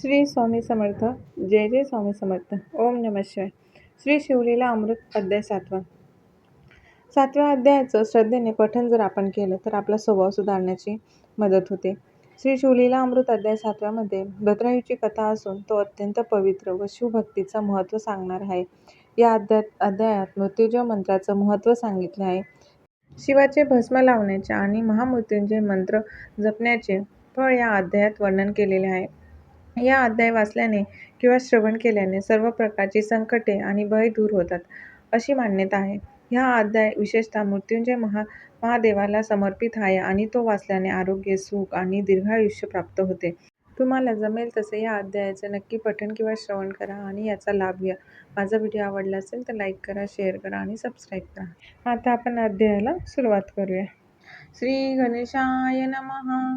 श्री स्वामी समर्थ. जय जय स्वामी समर्थ. ओम नमः शिवाय. श्री शिवलीला अमृत अध्याय 7व्या अध्यायाचं श्रद्धेने पठण जर आपण केलं तर आपला स्वभाव सुधारण्याची मदत होते. श्री शिवलीला अमृत अध्याय 7व्यामध्ये भद्रायुची कथा असून तो अत्यंत पवित्र व शिवभक्तीचं महत्त्व सांगणार आहे. या अध्यायात मृत्युंजय मंत्राचं महत्त्व सांगितले आहे. शिवाचे भस्म लावण्याचे आणि महामृत्युंजय मंत्र जपण्याचे फळ या अध्यायात वर्णन केलेले आहे. या अध्याय वाचल्याने किंवा श्रवण केल्याने सर्व प्रकारची संकटे आणि भय दूर होतात अशी मान्यता आहे. हा अध्याय विशेषतः मृत्युंजय महादेवाला समर्पित आहे आणि तो वाचल्याने आरोग्य, सुख आणि दीर्घायुष्य प्राप्त होते. तुम्हाला जमेल तसे या अध्यायाचे नक्की पठण किंवा श्रवण करा आणि याचा लाभ घ्या. माझा व्हिडिओ आवडला असेल तर लाईक करा, शेअर करा आणि सबस्क्राईब करा. आता आपण अध्यायाला सुरुवात करूया. श्री गणेशाय नमः.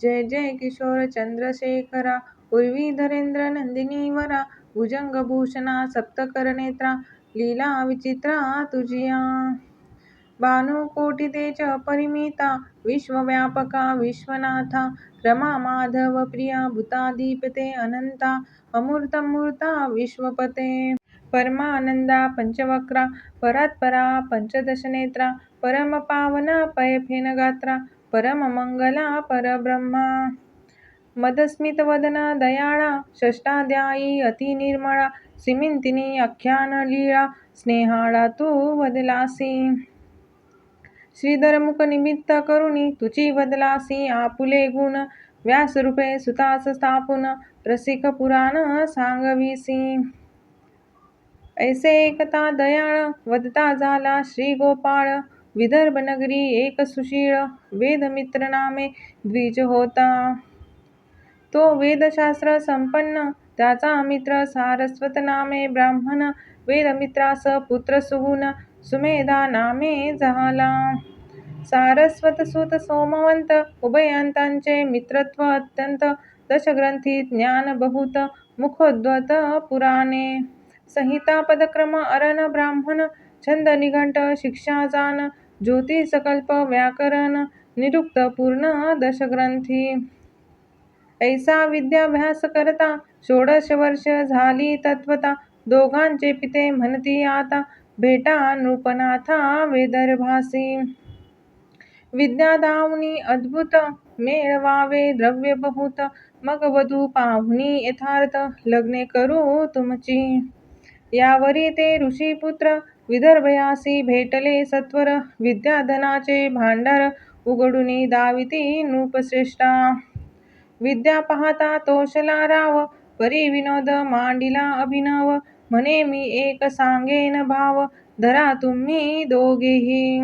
जय जय किशोर चंद्रशेखरा, उर्वी धरेंद्र नंदिनी वरा, भुजंगभूषणा सप्तकरनेत्रा, लीला विचित्रा तुझिया. भानुकोटी तेज परिमिता, विश्वव्यापका विश्वनाथा, रमा माधव प्रिया भूताधिपते अनंता, अमूर्तमूर्ता विश्वपते. परमानंदा पंचवक्रा, परात्परा पंचदशनेत्रा, परमपावना पयफेनगात्रा, परममंगला परब्रह्मा. मदस्मितवदना दयाळा, षष्टाध्यायी अतिनिर्मळा, सीमिंतिनी आख्यान लीळा, स्नेहाळा तू वदलासी. श्रीधरमुख निमित्त करुणी तुची वदलासी आपुले गुण, व्यासरूपे सुतास स्थापून रसिक पुराण सांगविसी. ऐसे एकता दयाळ वदता झाला श्री गोपाळ, विदर्भ नगरी एक सुशीळ, वेदमित्र नामे द्विज होता. तो वेदशास्त्र संपन्न त्याचा मित्र सारस्वत नामे ब्राह्मण, वेदमित्रास पुत्र सुगुण सुमेधा नामे झाला. सारस्वत सुत सोमवंत उभयांतांचे मित्रत्व अत्यंत, दशग्रंथी ज्ञान बहुत, मुखोद्वत पुराणे, संहिता पदक्रम अरण ब्राह्मण, छंद निघंट शिक्षा जान, ज्योतिषकल्प व्याकरण निरुक्त पूर्ण दशग्रंथी. ऐसा विद्याभ्यास करता 16 वर्ष झाली तत्वता, दोघांचे पिते म्हणती आता, भेटा नृपनाथा विदर्भासी. विद्या दावनी अद्भुत मेळवावे द्रव्य बहुत, मग वधू पाहुणी यथार्थ लग्ने करू तुमची. यावरी ते ऋषीपुत्र विदर्भयासी भेटले सत्वर, विद्याधनाचे भांडार उघडूनी दाविती नृपश्रेष्ठा. विद्या पाहता तोषला राव, परी विनोद मांडिला अभिनव, म्हणे मी एक सांगेन भाव, धरा तुम्ही दोघेही.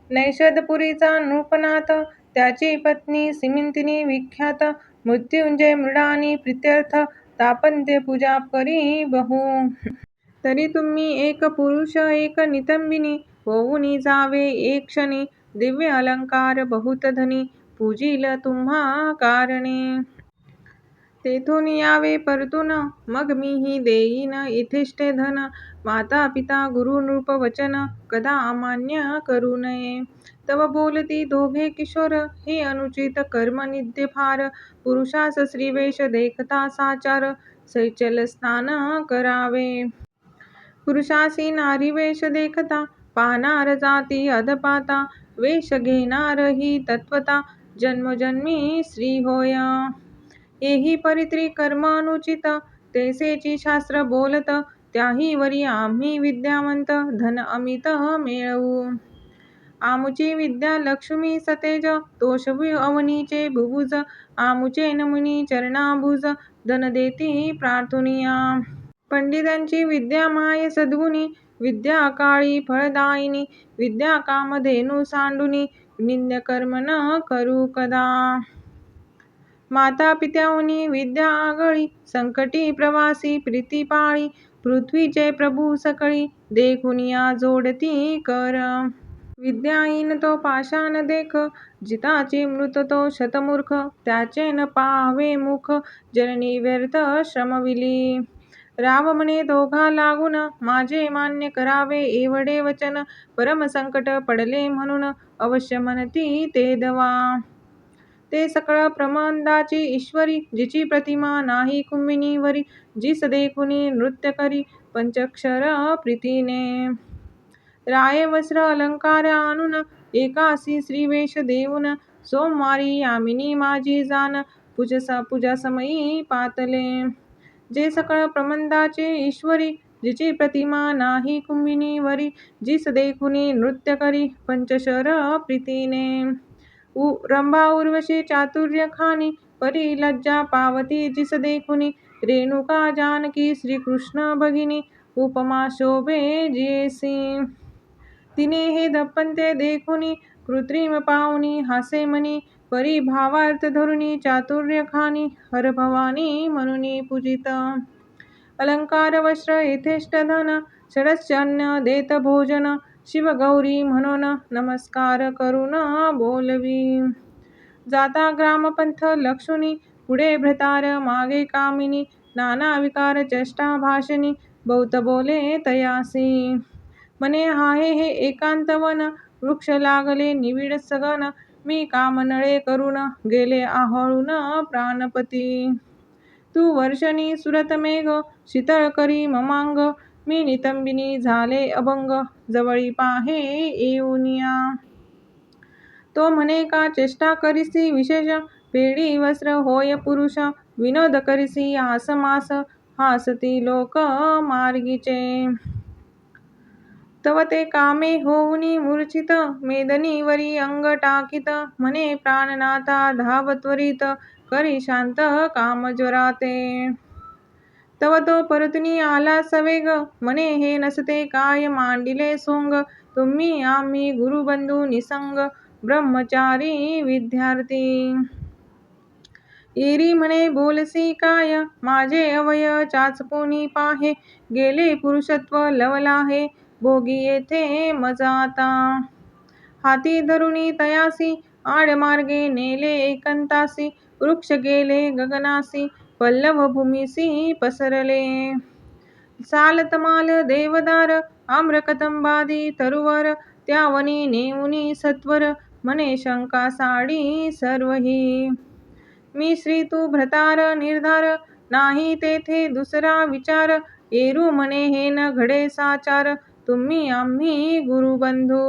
नैषधपुरीचा नृपनाथ, त्याची पत्नी सिमिंतिनी विख्यात, मृत्युंजय मृडानी प्रीत्यर्थ, तापंत्य पूजा करी बहु. तरी तुम्ही एक पुरुष एक नितंबिनी, होऊनी जावे एक क्षणी, दिव्य अलंकार बहुत धनी, पूजील तुम्हा कारणे. तेथून यावे परतून, मग मीही देईन यथेष्टे धन, माता पिता गुरु नृप वचन, कदा अमान्य करू नये. तव बोलती दोघे किशोर, हे अनुचित कर्म निंद्य फार, पुरुषास स्त्रीवेश देखता साचार, शैचल स्नान करावे. पुरुषासी नारीवेश देखता, पाहणार जाती अधपाता, वेश घेणार ही तत्वता, जन्मोजन्मी स्त्री होय. हेही परित्री कर्म अनुचित, तैसेची शास्त्र बोलत, त्याही वरी आम्ही विद्यावंत, धन अमित मिळवू. आमुची विद्या लक्ष्मी सतेज, तोषवी अवनीचे भुभुज, आमुचे नमुनी चरणाभुज, धन देती प्रार्थुनिया. पंडितांची विद्या माय सद्गुणी, विद्या काळी फळदायिनी, विद्या कामधेनु सांडुनी, निंद्य कर्म न करू कदा. माता पित्याहुनी विद्या आगळी, संकटी प्रवासी प्रीती पाळी, पृथ्वीचे प्रभू सकळी, देखुनिया जोडती कर. विद्याहीन तो पाषाण देख, जिताची मृत तो शतमूर्ख, त्याचे न पाहावे मुख, जननी व्यर्थ श्रमविली. राव म्हणे दोघा लागून, माझे मान्य करावे एवढे वचन, परम संकट पडले म्हणून, अवश्य म्हणती ते दवा. ते सकळ प्रमंदाची ईश्वरी, जिची प्रतिमा नाही कुंभिनीवरी, जिस देखुनी नृत्य करी पंचक्षर प्रीतीने. राये वस्त्र अलंकार आणून, एकासी श्रीवेश देऊन, सोमवारी यामिनी माझी जाण, पूजा समयी पातले. जे सकळ प्रमंदाचे ईश्वरी, जिची प्रतिमा नाही कुंभिनीवरी, जिस देखुनी नृत्य करी पंचशर प्रीतीने. रंभा उर्वशी चातुर्य खाणी, परी लज्जा पावती जिस देखुनी, रेणुका जानकी श्रीकृष्ण भगिनी, उपमा शोभे जियेसी. तिने हे दप्पंते देखुनी, कृत्रिम पावनी हासे मनी, परी भावार्थ धरुनी चातुर्य खाणी, हर भवानी म्हणुनी पूजित. अलंकार वस्त्र यथेष्ट धन, षडस्य अन्न देत भोजन, शिव गौरी म्हणून नमस्कार करून बोलवी. जाता ग्रामपंथ लक्षुनी, पुढे भ्रतार मागे कामिनी, नाना विकार चेष्टा भाषणी, बहुत बोले तयासी. म्हणे आहे हे एकांतवन, वृक्ष लागले निविड सगन, मी कामनळे करून गेले आहोळून प्राणपती. तू वर्षणी सुरत मेघ, शीतळ करी ममांग, मी नितंबिनी झाले अभंग, जवळी पाहे येऊनिया. तो म्हणे का चेष्टा करीसी विशेष, पेडी वस्त्र होय पुरुष, विनोद करीसी आसमास, हासती लोक मार्गीचे. तव ते कामे होऊनी मूर्छित, मेदनीवरी अंग टाकीत, म्हणे प्राणनाथा धाव त्वरित, करी शांत कामज्वराते. तव तो परतुनी आला सवेग, म्हणे हे नसते काय मांडिले सोंग, तुम्ही आम्ही गुरुबंधू निसंग, ब्रह्मचारी विद्यार्थी. एरी म्हणे बोलसी काय, माझे अवय चाचपुनी पाहे, गेले पुरुषत्व लवलाहे, भोगी येथे मज आता. हाती धरुनी तयासी, आडमार्गे नेले एकंतासी, वृक्ष गेले गगनासी, पल्लव भूमीसी पसरले. साल तमाल देवदार, आम्रकदंबादी तरुवर, त्यावनी नेऊनी सत्वर, म्हणे शंका साडी सर्वही. मी श्री तू भ्रतार निर्धार, नाही तेथे दुसरा विचार, एरू म्हणे हे न घडे साचार, तुम्ही आम्ही गुरुबंधू.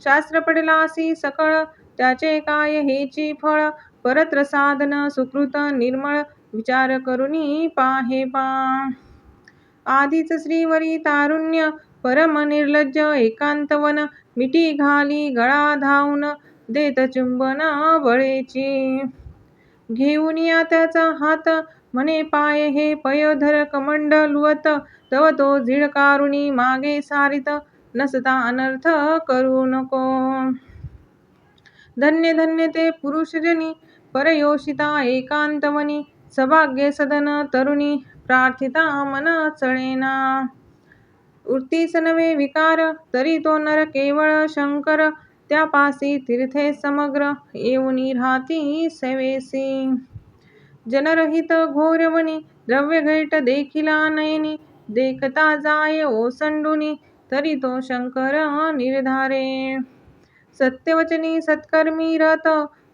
शास्त्र पडलासी सकळ, त्याचे काय हेची फळ, परत्र साधन सुकृत निर्मळ, विचार करुनी पाहे पा. आधीच श्रीवरी तारुण्य, परम निर्लज्ज एकांतवन, मिठी घाली गळा धावून, देत चुंबन बळेची. घेऊनिया त्याचा हात, म्हणे पाय हे पयोधर कमंडलुवत, तव तो झिडकारुणी मागे सारित, नसता अनर्थ करू नको. धन्य धन्य ते पुरुषजनी, परयोषिता एकांतवनी, सभाग्य सदन तरुणी, प्रार्थिता मन चळेना. वृत्तीस नवे विकार, तरी तो नर केवळ शंकर, त्यापासी तीर्थे समग्र, येऊनी राहती सेवेसी. जनरहित घोरवनी, द्रव्य घैट देखिला नयनी, देखता जाय ओसंडुनी, तरी तो शंकर निर्धारे. सत्यवचनी सत्कर्मी रत,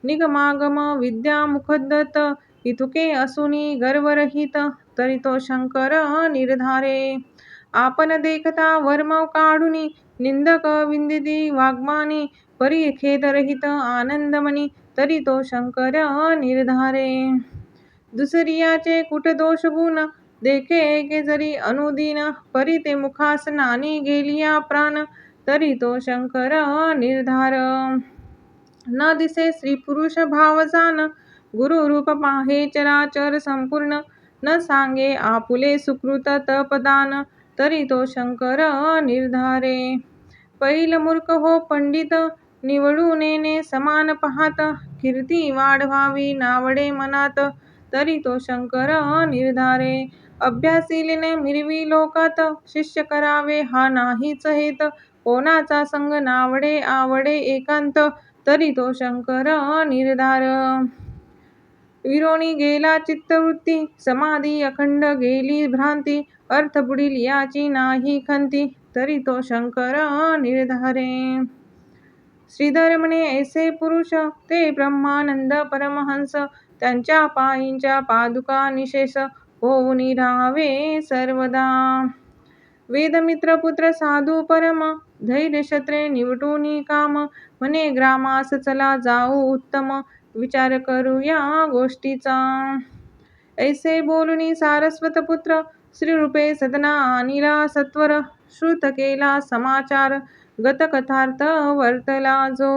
निगमागम विद्या मुखोद्गत, इतुके असुनी गर्वरहित, तरी तो शंकर निर्धारे. आपण देखता वर्म काढुनी, निंदक विंदिती वाग्मानी, परी खेदरहित आनंदमनी, तरी तो शंकर निर्धारे. दुसरियाचे कुट दोष गुण, देखे एके जरी अनुदीन, परी ते मुखास नानी गेलिया प्राण, तरी तो शंकर निर्धार. न दिसे स्त्री पुरुष भाव जान, गुरु रूप पाहे चराचर संपूर्ण, न सांगे आपुले सुकृत तपदान, तरी तो शंकर निर्धारे. पैल मूर्ख हो पंडित, निवडू नेने समान पाहात, कीर्ती वाढवावी नावडे मनात, तरी तो शंकर निर्धारे. अभ्यासिलेने मिरवी लोकात, शिष्य करावे हा नाहीच हेत, कोणाचा संग नावडे आवडे एकांत, तरी तो शंकर निर्धार. विरोणी गेला चित्तवृत्ती, समाधी अखंड गेली भ्रांती, अर्थ बुडील याची नाही खंती, तरी तो शंकर निर्धारे. श्रीधर म्हणे ऐसे पुरुष ते ब्रह्मानंद परमहंस, त्यांच्या पायींच्या पादुका निशेष होऊन राहावे सर्वदा. वेदमित्र पुत्र साधू परम, धैर्य क्षत्रे निवटून काम, म्हणे ग्रामास चला जाऊ उत्तम, विचार करूया गोष्टीचा. ऐसे बोलुनी सारस्वत पुत्र, श्रीरूपे सदना आणिला सत्वर, श्रुत केला समाचार, गतकथार्थ वर्तला जो.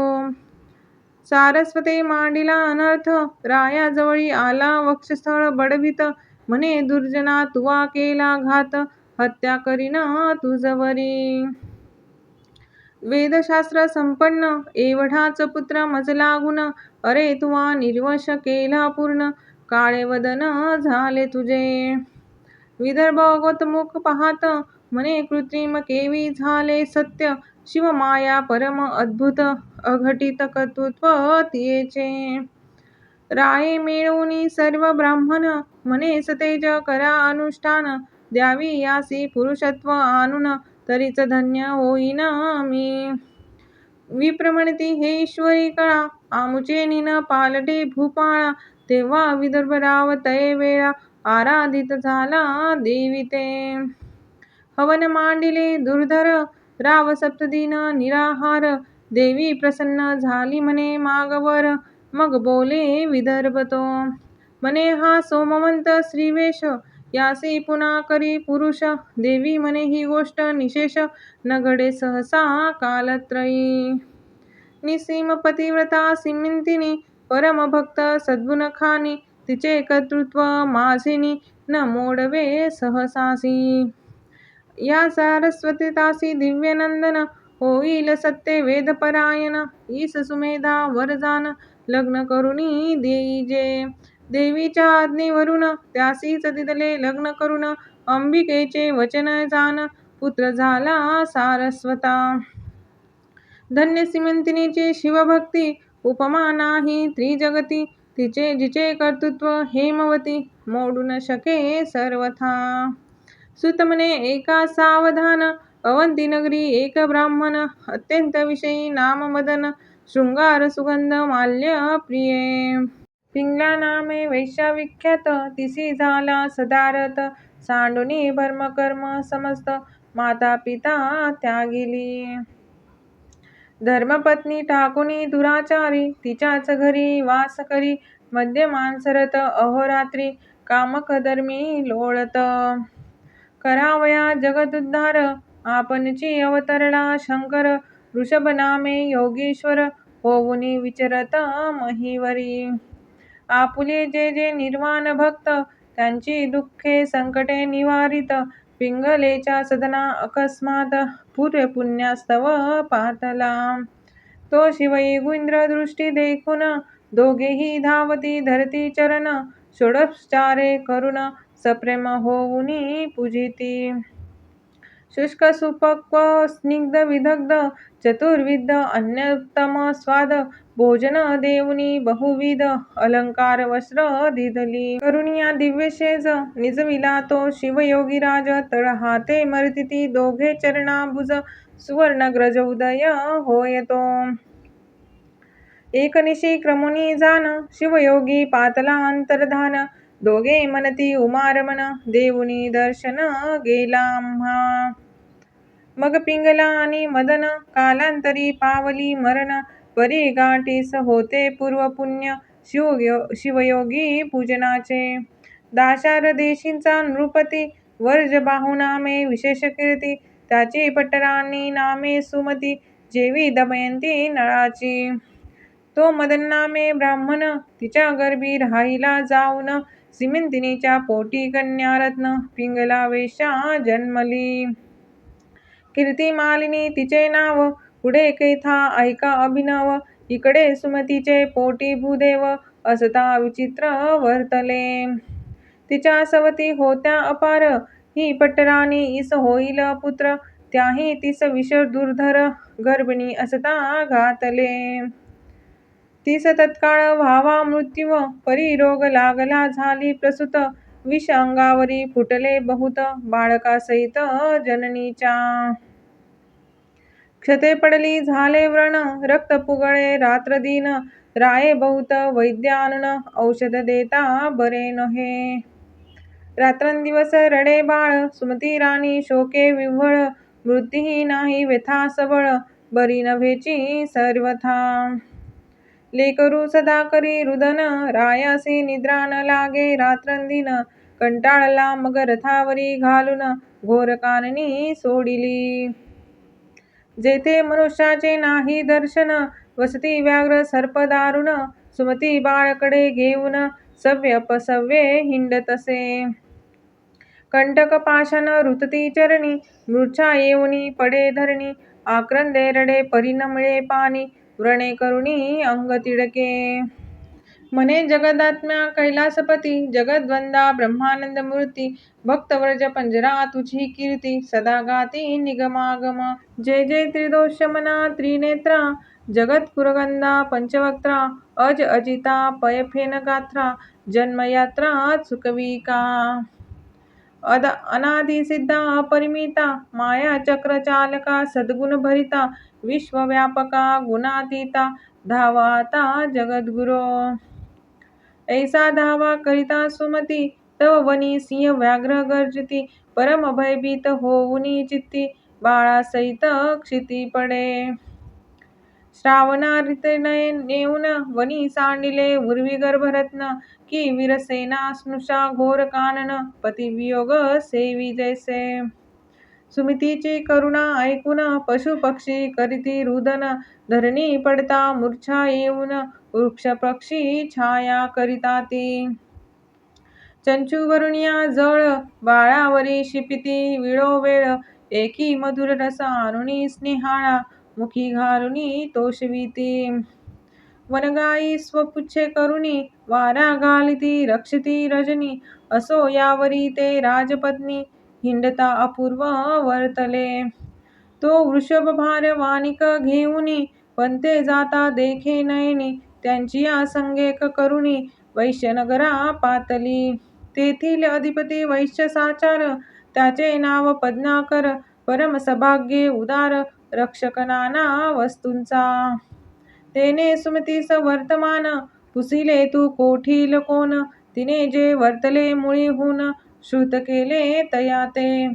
सारस्वते मांडिला अनर्थ, रायाजवळी आला वक्षस्थळ बडवित, म्हणे दुर्जना तुवा केला घात, हत्या करीन तुझवरी. वेदशास्त्र संपन्न एवढाच पुत्र मजला गुण, अरे तुवा निर्वश केला पूर्ण, काळे वदन झाले तुझे. विदर्भ गोतमुख पाहात, म्हणे कृत्रिम केवी झाले सत्य, शिवमाया परम अद्भुत, अघटित कर्तृत्व तियेचे. राये मिळवून सर्व ब्राह्मण, म्हणे सतेज करा अनुष्ठान, द्यावी यासी पुरुषत्व आणून, तरीच धन्य होईन मी. विप्र म्हणती हे ईश्वरी कळा, आमुचे निन पालटे भूपाळा, तेव्हा विदर्भराव तये वेळा, आराधित झाला देवी ते. हवन मांडिले दुर्धर, राव सप्तदिन निराहार, देवी प्रसन्न झाली म्हणे मागवर, मग बोले विदर्भ तो. म्हणे हा सोमवंत श्रीवेश, यासी पुन्हा करी पुरुष, देवी म्हणे ही गोष्ट निशेष, न घडे सहसा कालत्रयी. निसीम पतिव्रता सिमिंतिनी, परमभक्त सद्गुणखानी, तिचे कर्तृत्व माझेनी, न मोडवे सहसासी. या सारस्वतीतासी दिव्यनंदन, होईल सत्य वेदपरायण, ईस सुमेधा वरदान, लग्न करुणी देईजे. देवीच्या आज्ञेवरून त्यासीच दिदले लग्न करून, अंबिकेचे वचन जाण, पुत्र झाला सारस्वता. धन्य सिमिंतिनीची शिवभक्ती, उपमा नाही त्रिजगती, तिचे जिचे कर्तृत्व हेमवती, मोडू न शके सर्वथा. सुत म्हणे एका सावधान, अवंती नगरी एक ब्राह्मण, अत्यंत विषयी नाम मदन, शृंगार सुगंध माल्य प्रिये. पिंगला नामे वैश्या विख्यात, तिसी झाला सदारत, सांडुनी भर्मकर्म समस्त, माता पिता त्यागिली. धर्मपत्नी टाकुनी दुराचारी, तिच्याच घरी वास करी, मद्य मांसरत अहोरात्री, कामकधर्मी लोळत. करावया जगदुद्धार, आपणची अवतरला शंकर, ऋषभ नामे योगीश्वर, होऊनी विचरत महीवरी. आपुले जे जे निर्वाण भक्त, त्यांची दुःखे संकटे निवारित, पिंगलेच्या सदना अकस्मात, पूर्व पुण्यास्तव पातला. तो शिवयुगींद्र दृष्टी देखून, दोघेही धावती धरती चरण, षोडोपचारे करून, सप्रेम होऊनी पूजिती. शुष्क सुपक्व स्निग्ध विदग्ध, चतुर्विध अन्योत्तम स्वाद, भोजन देऊनी बहुविध, अलंकार वस्त्र दिधली. करुणिया दिव्यशेज निजविला तो, शिवयोगीराज तळहाते मर्दिती, दोघे चरणांबुज, सुवर्णग्रज उदय होय तो. एकनिशी क्रमुनी जान, शिवयोगी पातला अंतर्धान, दोघे म्हणती उमारमण, देऊनी दर्शन गेला आम्हा. मग पिंगला आणि मदन, कालांतरी पावली मरण, परी गाठीस होते पूर्व पुण्य, शिवयोगी पूजनाचे. दाशार देशींचा नृपती, वर्जबाहू नामे विशेष कीर्ती, त्याची पटराणी नामे सुमती, जेवी दमयंती नळाची. तो मदन नामे ब्राह्मण, तिच्या गर्भी राहिला जाऊन, सिमिंतिनीच्या पोटी कन्यारत्न, पिंगला वेश्या जन्मली. कीर्तिमालिनी तिचे नाव, पुढे कैथा ऐका अभिनव, इकडे सुमतीचे पोटी भूदेव, असता विचित्र वर्तले. तिच्या सवती होत्या अपार, ही पटराणी ईस होईल पुत्र, त्याही तीस विष दुर्धर, गर्भिणी असता घातले. तीस तत्काळ व्हावा मृत्यू, परी रोग लागला झाली प्रसूत, विष अंगावरी फुटले बहुत, बाळकासहित जननीच्या. क्षते पडली झाले व्रण, रक्त पुगळे रात्र दिन, राये बहुत वैद्य आणून, औषध देता बरे नव्हे. रात्रंदिवस रडे बाळ, सुमती राणी शोके विव्हळ, मृत्यूही नाही व्यथा सबळ, बरी नव्हेची सर्वथा. लेकरू सदा करी रुदन, रायासी निद्रा न लागे रात्रंदिन, कंटाळला मग रथावरी घालून, घोर काननी सोडिली. जेथे मनुष्याचे नाही दर्शन, वसती व्याघ्र सर्प दारुण, सुमती बाळकडे घेऊन, सव्य अपसव्ये हिंडतसे. कंटक पाषाण रुतती चरणी, मूर्छा येऊनी पडे धरणी, आक्रंदे रडे परी न मिळे पाणी, व्रणे करुणी अंग तिडके. म्हणे जगदात्म्या कैलासपती, जगद्वंदा ब्रह्मानंद मूर्ती, भक्तव्रज पंजरा तुझी कीर्ती, सदा गाती निगमागम. जय जय त्रिदोषमना त्रिनेत्रा, जगत्कुरगंधा पंचवक्त्रा, अज अजिता पय फेन गात्रा, जन्मयात्रा चुकवी का. अनादि सिद्धा अपरिमिता, माया चक्र चालका सद्गुण भरिता, विश्वव्यापका गुणातीता, धावा आता जगद्गुरो. ऐसा धावा करिता सुमती, तव वनी सिंह व्याघ्र गर्जती, परम भयभीत होऊनी चित्ती, बाळासहित क्षिती पडे. श्रावणारिते नेऊन वनी सांडिले उर्वी गर्भरत्न, की वीरसेना स्नुषा घोर कानन, पतिवियोग सेवी जैसे. सुमतीची करुणा ऐकून पशु पक्षी करीती रुदन, धरणी पडता मूर्छा येऊन, वृक्ष पक्षी छाया करिताती. चंचुवरुनिया जळ बाळावरी शिपिती वेळोवेळ, एकी मधुर रस आणुनी स्नेहाळा, मुखी घालुनी तोषविती. वनगाई स्वपुच्छे करुणी, वारा घालिती रक्षिती रजनी, असो यावरी ते राजपत्नी, हिंडता अपूर्व वर्तले. तो वृषभ भार वानिक घेऊनी, पंते जाता देखे नयनी, त्यांची संगेक करुणी, वैश्यनगरा पातली. तेथील अधिपती वैश्य साचार, त्याचे नाव पद्माकर, परम सभाग्ये उदार, रक्षक नाना वस्तूंचा. तेने सुमतीस वर्तमान, पुसिले तू कोठील कोण, तिने जे वर्तले मुळीहून, श्रुत केले तया ते.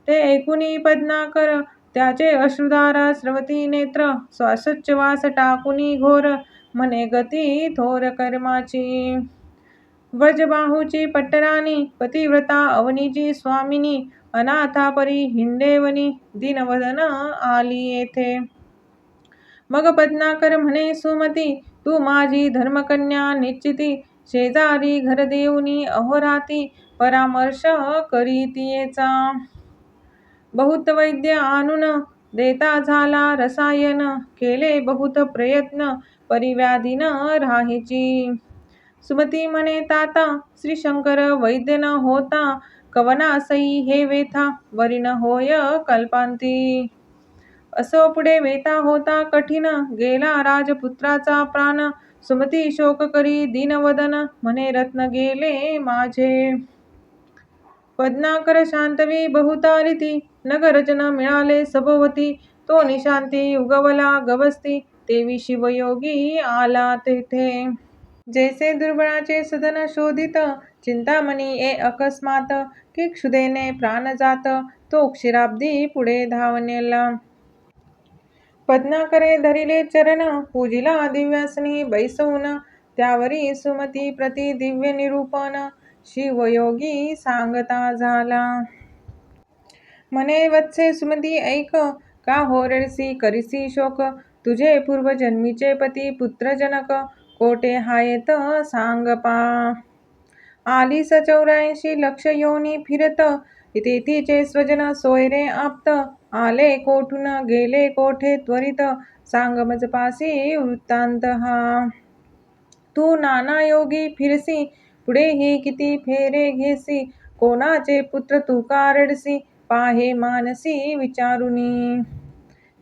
ते ऐकुनी पद्माकर, त्याचे अश्रुधारा स्रवती नेत्र, श्वासोच्छवास टाकुनी घोर, म्हणे गती थोर कर्माची. व्रजबाहूची पट्टराणी, पतिव्रता अवनीची स्वामिनी, अनाथा परी हिंडेवनी, दीनवदन आली येथे. मग पद्माकर म्हणे सुमती, तू माझी धर्मकन्या निश्चिती, शेजारी घर देऊनी अहोराती, परामर्श करीतीयेचा. बहुत वैद्य आणून देता झाला रसायन, केले बहुत प्रयत्न परिव्याधी न राहीची. सुमती म्हणे ताता, श्री शंकर वैद्य न होता, कवनासई हे वेथा, वरी न होय कल्पांती. असो पुढे वेता होता कठीण, गेला राजपुत्राचा प्राण, सुमती शोक करी दीनवदन, म्हणे रत्न गेले माझे. पद्माकर शांतवी बहुतालिती, नगरजन मिळाले सभोवती, तो निशांती उगवला गवस्ती, तेवी शिवयोगी आला तेथे. जैसे दुर्बळाचे सदन शोधित, चिंतामणी ये अकस्मात, की क्षुधेने प्राण जात, तो क्षीराब्दी पुढे धावनेला. पद्माकरे धरिले चरण, पूजिला दिव्यासनी बैसवून, त्यावरी सुमती प्रति दिव्य निरूपण, शिवयोगी सांगता झाला. म्हणे वत्से सुमती ऐक, का होरडसी करिसी शोक, तुझे पूर्वजन्मीचे पती पुत्रजनक, कोठे हायत सांग पा. आलीस 84 लक्ष योनी फिरत, तेथीचे स्वजन सोयरे आप्त, आले कोठून गेले कोठे त्वरित, सांग मजपासी वृत्तांत हा. तू नाना योगी फिरसी, पुढेही किती फेरे घेसी, कोणाचे पुत्र तू का रडसी, पाहे मानसी विचारुनी.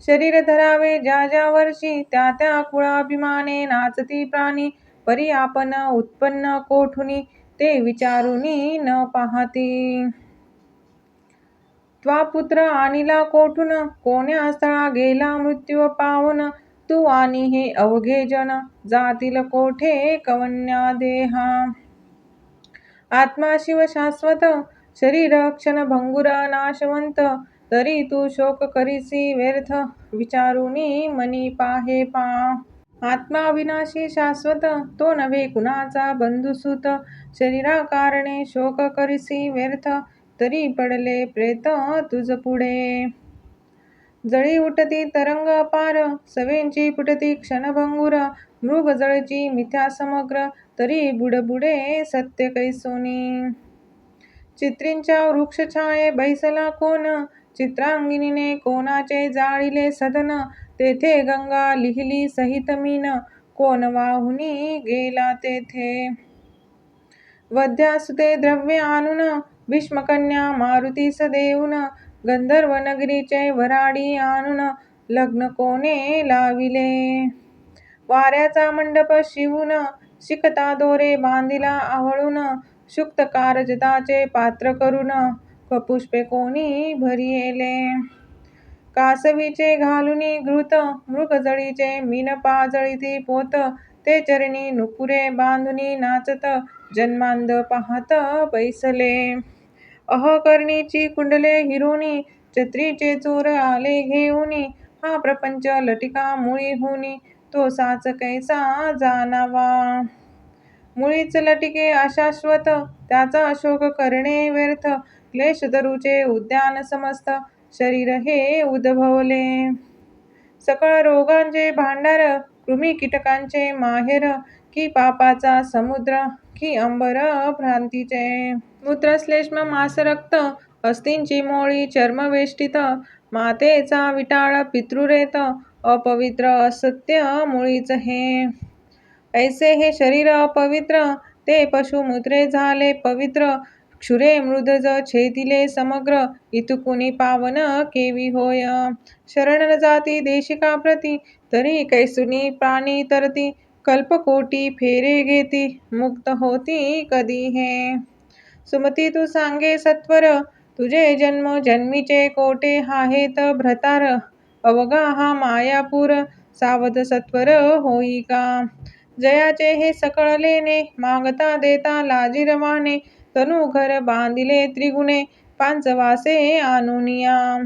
शरीर धरावे ज्या ज्या वर्षी, त्या त्या कुळाभिमाने नाचती प्राणी, परी आपण उत्पन्न कोठुनी, ते विचारुनी न पाहती. त्वा पुत्र आणिला कोठून, कोण्या स्थळा गेला मृत्यू पावून. तू आणि हे अवघे जन, जातील कोठे कवन्या देहा. आत्मा शिव शाश्वत, शरीर क्षण भंगुर नाशवंत. तरी तू शोक करीसी व्यर्थ, विचारुनी मनी पाहे पा. आत्मा विनाशी शाश्वत, तो नव्हे कुणाचा बंधुसूत. शरीरा कारणे शोक करीसी व्यर्थ, तरी पडले प्रेत तुझ पुढे. जळी उठती तरंग अपार, सवेंची फुटती क्षणभंगुर. मृग जळची मिथ्या समग्र, तरी बुडबुडे सत्य कैसोनी. चित्रींच्या वृक्षछाये बैसला कोण, चित्रांगिनीने कोणाचे जाळिले सदन. तेथे गंगा लिहिली सहित मीन, कोण वाहुनी गेला तेथे. वध्यासुते द्रव्य आणून, भीष्मकन्या मारुतीस देऊन. गंधर्व नगरीचे वऱ्हाडी आणून, लग्न कोणे लाविले. वाऱ्याचा मंडप शिवून, शिकता दोरे बांधिला आवळून. शुक्त कारजताचे पात्र करून, पुष्पे कोणी भरियेले. कासवीचे घालुनी घृत, मृगजळीचे मीन पाजळीती पोत. ते चरणी नुपुरे बांधुनी नाचत, जन्मांध पाहत बैसले. अहकर्णीची कुंडले हिरोनी, छत्रीचे चोर आले घेऊनी. हा प्रपंच लटिका मुळी होनी, तो साच कैसा जाणावा. मुळीच लटिके अशाश्वत, त्याचा शोक करणे व्यर्थ. क्लेश तरुचे उद्यान समस्त, शरीर हे उद्भवले. सकळ रोगांचे भांडार, कृमी कीटकांचे माहेर. की पापाचा समुद्र, की अंबर भ्रांतीचे. मूत्रश्लेष्म मांस रक्त, अस्थिंची मोळी चर्मवेष्टित. मातेचा विटाळ पितृरेत, अपवित्र असत्य मुळीच हे. ऐसे हे शरीर अपवित्र, ते पशुमूत्रे झाले पवित्र. क्षुरे मृदज छेदिले समग्र, इतुकुनी पावन केवी होय. शरण न जाती देशिका प्रती, तरी कैसुनी प्राणी तरती. कल्पकोटी फेरे घेती, मुक्त होती कधी हे. सुमती तू सांगे सत्वर, तुझे जन्म जन्मीचे कोटे आहेत भ्रतार. अवघा हा मायापूर, सावध सत्वर होई का. जयाचे हे सकळ लेणे, मागता देता लाजिरवाणे. तनु घर बांधिले त्रिगुणे, पांचवासे आणुनिया.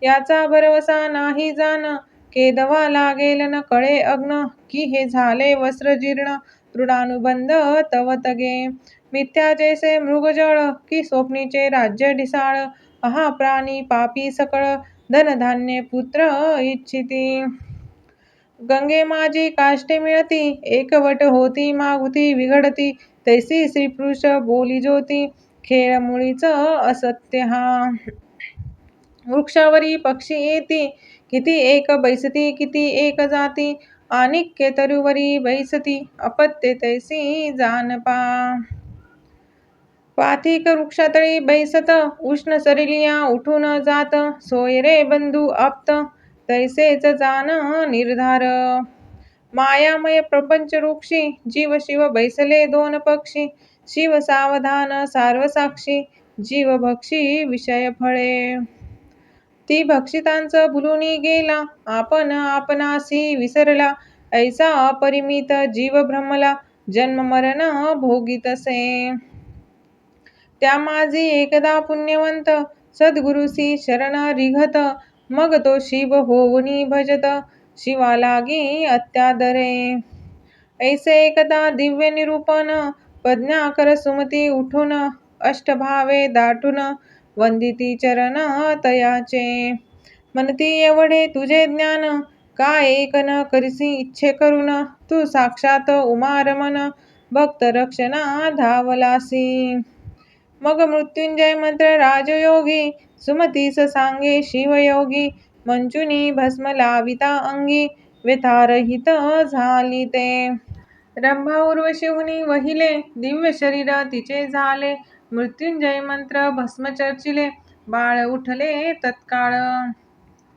याचा भरवसा नाही जाण, केदवा लागेल न कळे अग्न. की हे झाले वस्त्र जीर्ण, दृढानुबंध तव तगे. मिथ्या जैसे मृगजळ, की स्वप्नीचे राज्य ढिसाळ. अहा प्राणी पापी सकळ, धनधान्य पुत्र इच्छिती. गंगे माझी काष्टे मिळती, एकवट होती मागुती विघडती. तैसी स्त्रीपुरुष बोली ज्योती, खेळ मुळीच असत्य हा. वृक्षावरी पक्षी येती, किती एक बैसती किती एक जाती. आनिक्य तरुवरी बैसती, अपत्ये तैसी जाण पा. पाथिक वृक्षातळी बैसत, उष्ण सरिलिया उठून जात. सोय रे बंधू आप्त, तैसेच जाण निर्धार. मायामय प्रपंच वृक्षी, जीव शिव बैसले दोन पक्षी. शिव सावधान सार्वसाक्षी, जीव भक्षी विषय फळे. ती भक्षितांच भुलूनी गेला, आपण आपणासी विसरला. ऐसा अपरिमित जीव भ्रमला, जन्म मरण भोगीतसे. त्या माझी एकदा पुण्यवंत, सद्गुरुसी शरण रिघत. मग तो शिव होऊनी भजत, शिवा लागी अत्यादरे. ऐसे एकदा दिव्य निरूपण, प्रज्ञाकर सुमती उठून. अष्टभावे दाटून, वंदिती चरण तयाचे. म्हणती एवढे तुझे ज्ञान, का एक न करिसी इच्छे करून. तू साक्षात उमारमण, भक्त रक्षणा धावलासी. मग मृत्युंजय मंत्र राजयोगी, सुमतीस सांगे शिवयोगी. मंचुनी भस्म लाविता अंगी, व्यथारहित झाली ते. रंभा उर्वशीहुनी वहिले, दिव्य शरीर तिचे झाले. मृत्युंजय मंत्र भस्म चर्चिले, बाळ उठले तत्काळ.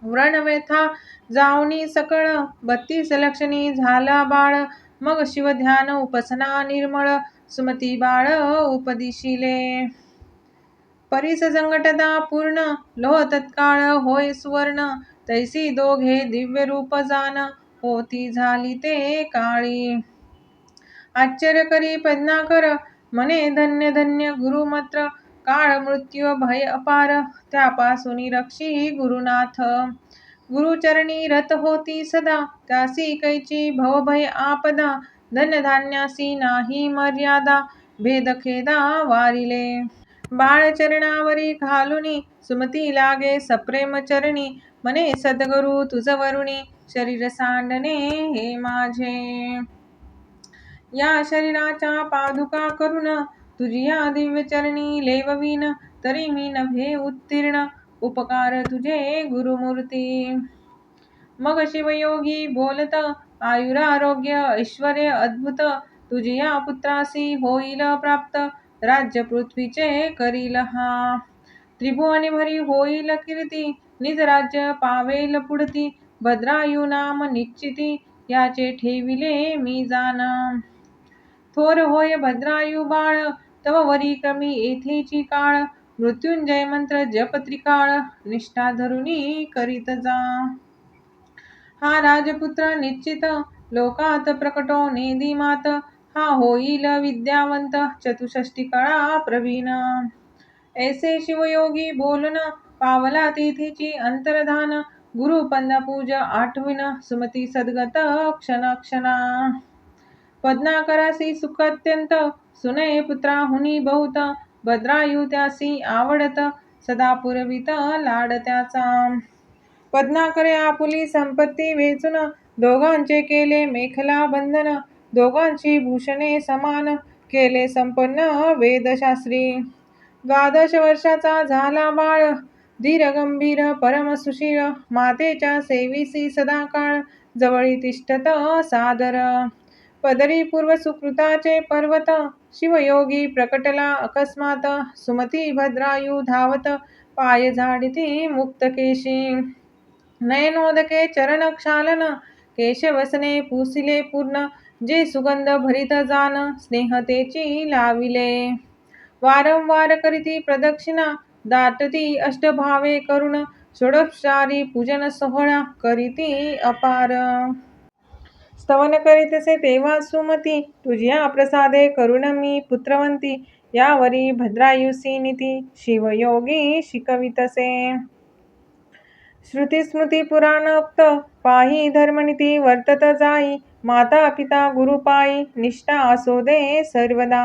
व्रण व्यथा जाऊनी सकळ, 32 लक्षणी झाला बाळ. मग शिवध्यान उपासना निर्मळ, सुमती बाळ उपदिशिले. परीस संघटता पूर्ण लोह तत्काळ होय सुवर्ण तैसी दोघे दिव्य रूप जान होती झाली ते काळी आश्चर्य करी पद्माकर म्हणे धन्य धन्य गुरुमत्र काळ मृत्यू भय अपार त्यापासून रक्षी गुरुनाथ गुरुचरणी रत होती सदा त्यासी कैची भवभय आपदा धनधान्यासी नाही मर्यादा भेदखेदा वारिले बाळचरणावरी घालुनी सुमती लागे सप्रेम चरणी म्हणे सद्गुरु तुझ वरुणी शरीर सांडणे हे माझे या शरीराच्या पादुका करून तुझिया दिव्य चरणी लेववीन तरी मी नभे उत्तीर्ण उपकार तुझे गुरुमूर्ती मग शिवयोगी बोलत आयुरारोग्य ऐश्वर्य अद्भुत तुझिया पुत्रासी होईल प्राप्त राज्य पृथ्वीचे करील हा त्रिभुवनी भरी होईल कीर्ती निज राज्य पावेल पुढती भद्रायु नाम निश्चिती याचे ठेविले मी जाना थोर होय भद्रायु बाळ तव वरी कमी येथेची काळ मृत्युंजय मंत्र जप त्रिकाळ निष्ठा धरुनी करीत जा हा राजपुत्र निश्चित लोकात प्रकटो नेदी मात हा होईल विद्यावंत चतुष्षष्टी कळा प्रवीण ऐसे शिवयोगी बोलून पावला तेथेची अंतर्धान गुरु पंदा पूज आठविन सुमती सद्गत क्षण क्षणा पद्माकरासी सुख अत्यंत सुनये पुत्राहुनी बहुत भद्रायु त्यासी आवडत सदा पुरवित लाड त्याचा पद्माकरे आपुली संपत्ती वेचून दोघांचे केले मेखला बंधन दोघांची भूषणे समान केले संपन्न वेदशास्त्री 12 वर्षाचा झाला बाळ धीर गंभीर परम सुशील मातेच्या सेविसी सदाकाळ जवळी तिष्ठत सादर पदरी पूर्व सुकृताचे पर्वत शिवयोगी प्रकटला अकस्मात सुमती भद्रायु धावत पाय झाडिती मुक्त केशी नयनोदके चरण क्षालन केशवसने पुसिले पूर्ण जे सुगंध भरित जान स्नेहतेची लाविले वारंवार करीती प्रदक्षिणा दाटती अष्टभावे करुण षोडोपचारी पूजन सोहळा करीती अपार स्तवन करीतसे तेव्हा सुमती तुझिया प्रसादे करुण मी पुत्रवंती यावरी भद्रायुसी नीती शिवयोगी शिकवितसे श्रुती पुराण उक्त पाही धर्मनीती वर्तत जाई माता पिता गुरुपाई निष्ठा असो दे सर्वदा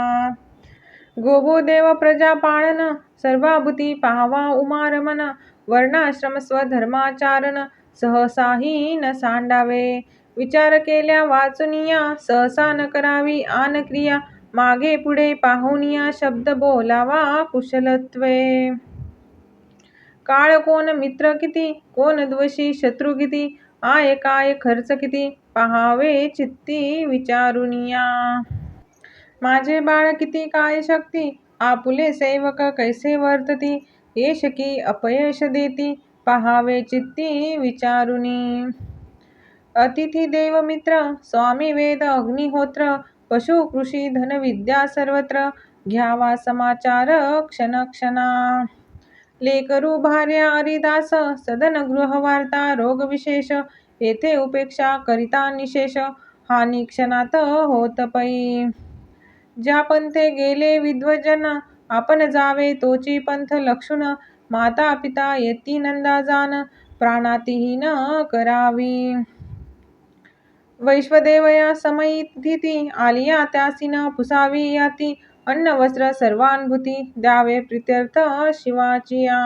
गोभूदेव प्रजा पाळन सर्वाभूती पाहावा उमारमन वर्णाश्रम स्वधर्माचारण सहसाही न सांडावे विचार केल्या वाचुनिया सहसा न करावी आन क्रिया मागे पुढे पाहुनिया शब्द बोलावा कुशलत्वे काळ कोण मित्र किती कोण द्वेषी शत्रू किती आय काय खर्च किती पाहावे चित्ती विचारुनिया माझे बाळ किती काय शक्ती आपुले सेवक कैसे वर्तती यश की अपयश देती पाहावे चित्ती विचारुनी अतिथी देव मित्र स्वामी वेद अग्निहोत्र पशु कृषी धन विद्या सर्वत्र घ्यावा समाचार क्षण क्षणा लेकरू भार्या हरिदास सदन गृहवार्ता रोग विशेष येथे उपेक्षा करिता निशेष हानी क्षणात होत पै ज्या पंथे गेले विद्वजन आपण जावे तोची पंथ लक्षुण माता पिता येती नंदा जान प्राणातीही न करावी वैश्वदेवया समयिती आलिया त्यासी न पुसावी याती अन्न वस्त्र सर्वानुभूती द्यावे प्रीत्यर्थ शिवाचिया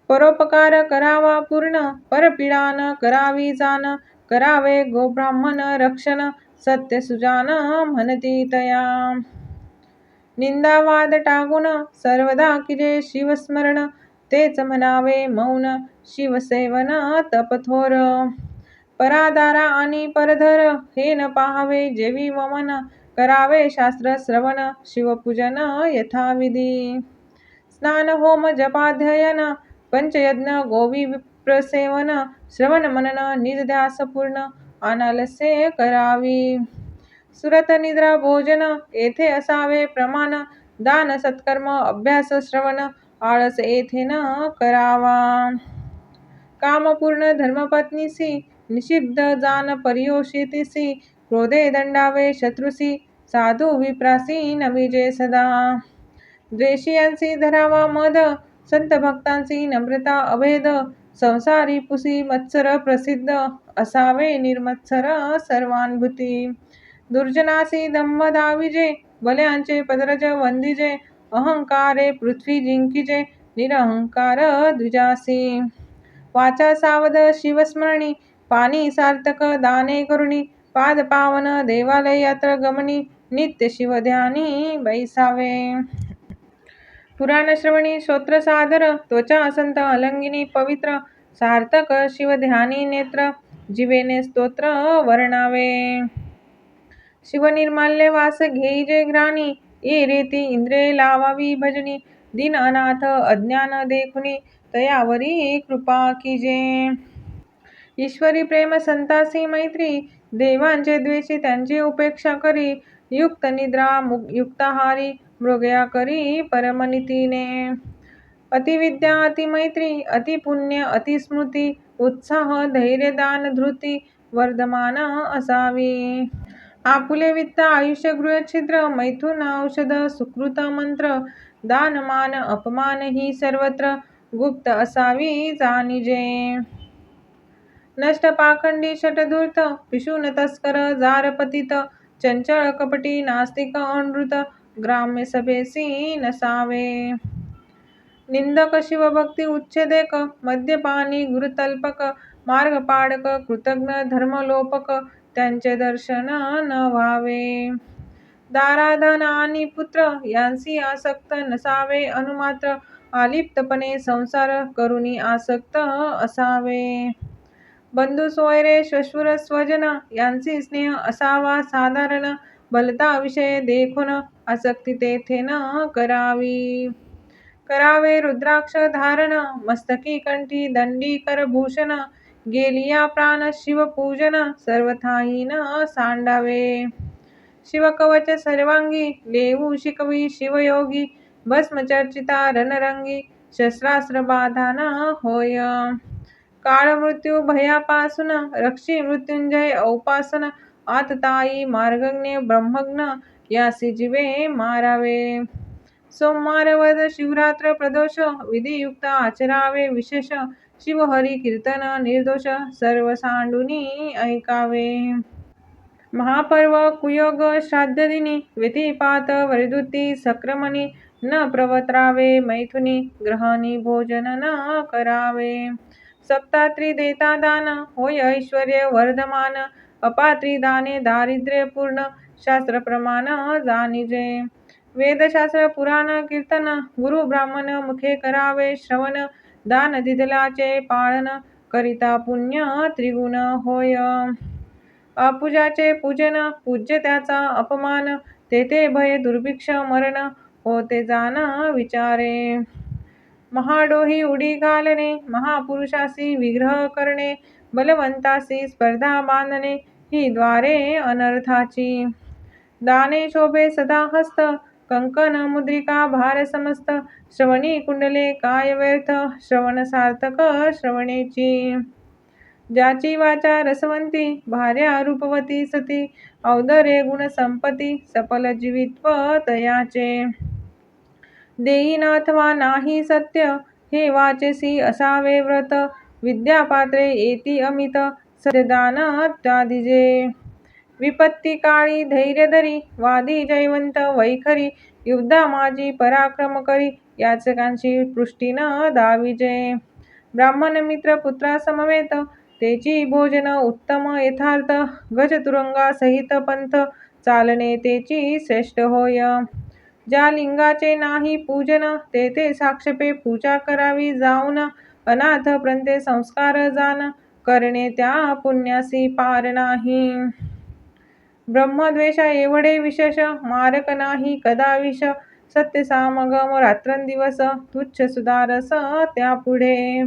परोपकार करावा पूर्ण परपीडा न करावी जान करावे गोब्राह्मण रक्षण सत्य सुजान म्हणती तया निंदावाद टाकून सर्वदा किजे शिवस्मरण तेच म्हणावे मौन शिवसेवन तपथोर परादारा आणि परधर हे न पाहावे जेवी वमन करावे शास्त्र श्रवण शिवपूजन यथाविधी स्नान होम जपाध्ययन पंचयज्ञ गोवी विप्रसेवन श्रवण मनन निज ध्यास पूर्ण अनालसे करावी सुरत निद्रा भोजन येथे असावे प्रमाण दान सत्कर्म अभ्यास श्रवण आळस येथे न करावा. कामपूर्ण धर्मपत्नीसी निषिद्ध जान पर्योषितीसी क्रोधे दंडावे शत्रुसी साधू विप्रासी नविजे सदा. द्वेषियांसी धरावा मद संत भक्तांची नम्रता अभेद संसारी पुसी मत्सर प्रसिद्ध असावे निर्मत्सर सर्वानुभूती. दुर्जनासी दंभ दाविजे बल्यांचे पदरज वंदिजे अहंकारे पृथ्वी जिंकिजे निरहंकार द्विजासी. वाचा सावध शिवस्मरणी पाणी सार्थक दाने करुणी पाद पावन देवालय यात्र गमनी नित्य शिवध्यानी बैसावे. पुराण श्रवणी श्रोत्र सादर त्वचा संत अलंगिनी पवित्र सार्थक शिवध्यानी नेत्र जीवेने स्तोत्र वर्णावे. शिवनिर्माल्य वास घेईजे घ्राणी ये रेती इंद्रिये लावावी भजनी दीन अनाथ अज्ञान देखुनी तयावरी कृपा कीजे. ईश्वरी प्रेम संतासी मैत्री देवांचे द्वेषी त्यांची उपेक्षा करी युक्त निद्रा युक्ताहारी मृगया करी परमनितीने. अतिविद्या अतिमैत्री अतिपुण्य अतिस्मृती उत्साह धैर्य दान धृती वर्धमान असावी. आपुले वित्त आयुष्य गृह छिद्र मैथुन औषध सुकृत मंत्र दान मान अपमान ही सर्वत्र गुप्त असावी जाणीजे. नष्ट पाखंडी शटधूर्त पिशून तस्कर जार पतित चंचळ कपटी नास्तिक अनृत ग्राम्य सभेसी नसावे. निंदक शिवभक्ती उच्छेदेक मद्यपानी गुरुतल्पक मार्गपाडक कृतज्ञ धर्मलोपक त्यांचे दर्शन न व्हावे. दाराधन आणि पुत्र यांसी आसक्त नसावे अनुमात्र आलिप्तपणे संसार करुणी आसक्त असावे. बंधू सोयरे श्वशुर स्वजन यांची स्नेह असावा साधारण भलता विषय देखून आसक्ती तेथे न करावी. करावे रुद्राक्ष धारण मस्तकी कंठी दंडी करभूषण गेलिया प्राण शिवपूजन सर्वथाही न सांडावे. शिवकवच सर्वांगी लेऊ शिकवी शिवयोगी भस्मचर्चिता रणरंगी शस्त्रास्त्र बाधा न होय. काळ मृत्यू भयापासून रक्षी मृत्युंजय औपासन आतताई मार्गज्ञ ब्रह्मज्ञ यासी जीवे मारावे. सोमवार वद शिवरात्र प्रदोष विधियुक्त आचरावे विशेष शिवहरी कीर्तन निर्दोष सर्व सांडूनी ऐकावे. महापर्व कुयोग श्राद्धदिनी व्यतिपात वरदुती सक्रमणी न प्रवत्रावे मैथुनी ग्रहणी भोजन न करावे. सप्तात्री देता दान होय ऐश्वर्य वर्धमान अपात्री दाने दारिद्र्य पूर्ण शास्त्र प्रमाण जाणीजे. वेदशास्त्र पुराण कीर्तन गुरु ब्राह्मण मुखे करावे श्रवण दान दिदलाचे पाळन करिता पुण्य त्रिगुण होय. अपूजाचे पूजन पूज्य त्याचा अपमान तेथे भय दुर्भिक्ष मरण होते जाण विचारे. महाडोही उडी घालणे महापुरुषासी विग्रह करणे बलवंतासी स्पर्धा बांधणे ही द्वारे अनर्थाची. दाने शोभे सदा हस्त कंकण मुद्रिका भार समस्त श्रवणी कुंडले काय व्यर्थ श्रवण सार्थक श्रवणेची. ज्याची वाचा रसवंती भार्या रूपवती सती औदर्य गुण संपत्ती सफल जीवित्व तयाचे. देईन अथवा नाही सत्य हे वाचेसी असावे व्रत विद्यापात्रे येती अमित सत्यदान त्यादिजे. विपत्ती काळी धैर्य धरी वादी जयवंत वैखरी युद्धा माझी पराक्रम करी याचकांची पृष्टी न दाविजे. ब्राह्मण मित्र पुत्रा समवेत तेची भोजन उत्तम यथार्थ गज तुरुंगा सहित पंथ चालणे तेची श्रेष्ठ होय. ज्या लिंगाचे नाही पूजन तेथे साक्षेपे पूजा करावी जाऊन अनाथ प्रंते संस्कार जाण करणे त्या पुण्यासी पार नाही. ब्रह्मद्वेषा एवढे विशेष मारक नाही कदा विष सत्य सामगम रात्रंदिवस तुच्छ सुधारस त्यापुढे.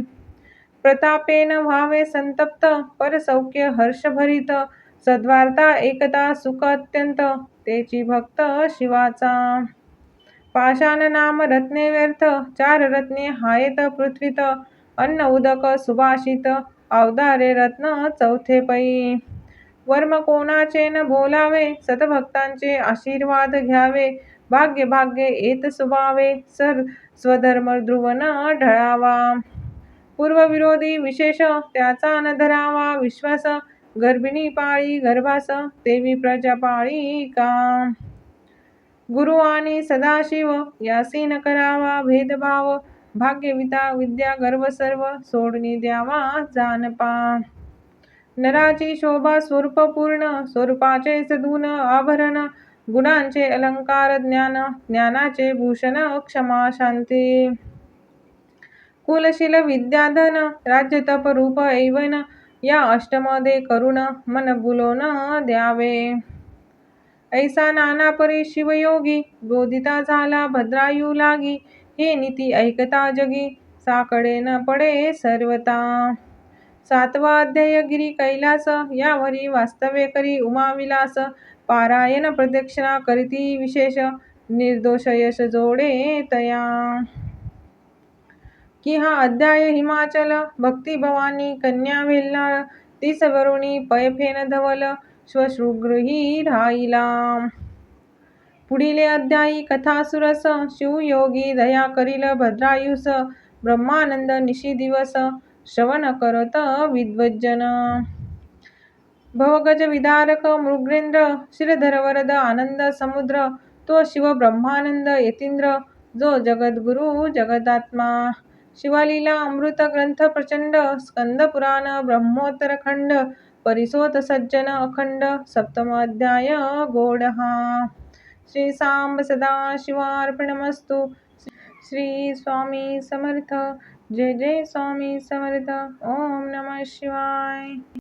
प्रतापेन व्हावे संतप्त परसौख्य हर्षभरित सद्वार्ता एकता सुख अत्यंत तेची भक्त शिवाचा. पाषाण नाम रत्ने व्यर्थ, चार रत्ने हायेत पृथ्वीत, अन्न उदक सुभाषित, अवधारे रत्न चौथे पै. वर्म कोणाचे न बोलावे, सतभक्तांचे आशीर्वाद घ्यावे, भाग्य भाग्य येत स्वभावे, स्वधर्म ध्रुव न ढळावा. पूर्वविरोधी विशेष त्याचा न धरावा विश्वास, गर्भिणी पाळी गर्भास, तेवी प्रजा पाळी का. गुरु आणि सदाशिव यासी न करावा भेदभाव, भाग्यविता विद्या गर्व सर्व, सोडून द्यावा जानपा. नराची शोभा स्वरूप पूर्ण, स्वरूपाचे सदून आभरण, गुणांचे अलंकार ज्ञान, ज्ञानाचे भूषण क्षमा शांती. कुलशील विद्याधन, राज्य तप रूप ऐवन, या अष्टमध्ये करुण, मन बुलोन द्यावे. ऐसा नाना परी शिवयोगी, बोधिता झाला भद्रायू लागी, हे नीती ऐकता जगी, साकडे न पडे सर्वता. सातवा अध्याय गिरी कैलास, यावरी वास्तव्य करी उमाविलास, पारायण प्रदक्षिणा करीती विशेष, निर्दोष यश जोडे तया. की हा अध्याय हिमाचल, भक्ती भवानी कन्या वेल्हाळ, 30 वरुणी पयफेन धवल, श्वशृंगही राहिला. पुढीले अध्यायी कथा सुरस, शिवयोगी दया करील भद्रायुस, ब्रह्मानंद निशी दिवस, श्रवण करत विद्वज्जन. भवगज विदारक मृगेंद्र, शिरधर वरद आनंद समुद्र, तो शिव ब्रह्मानंद यतींद्र, जो जगद्गुरु जगदात्मा. शिवलीला अमृत ग्रंथ प्रचंड, स्कंद पुराण ब्रह्मोत्तर खंड, परिसोत सज्जन अखंड, सप्तम अध्याय गोड हा. श्री सांब सदाशिवार्पणमस्तु. श्री स्वामी समर्थ. जय जय स्वामी समर्थ. ओम नमः शिवाय.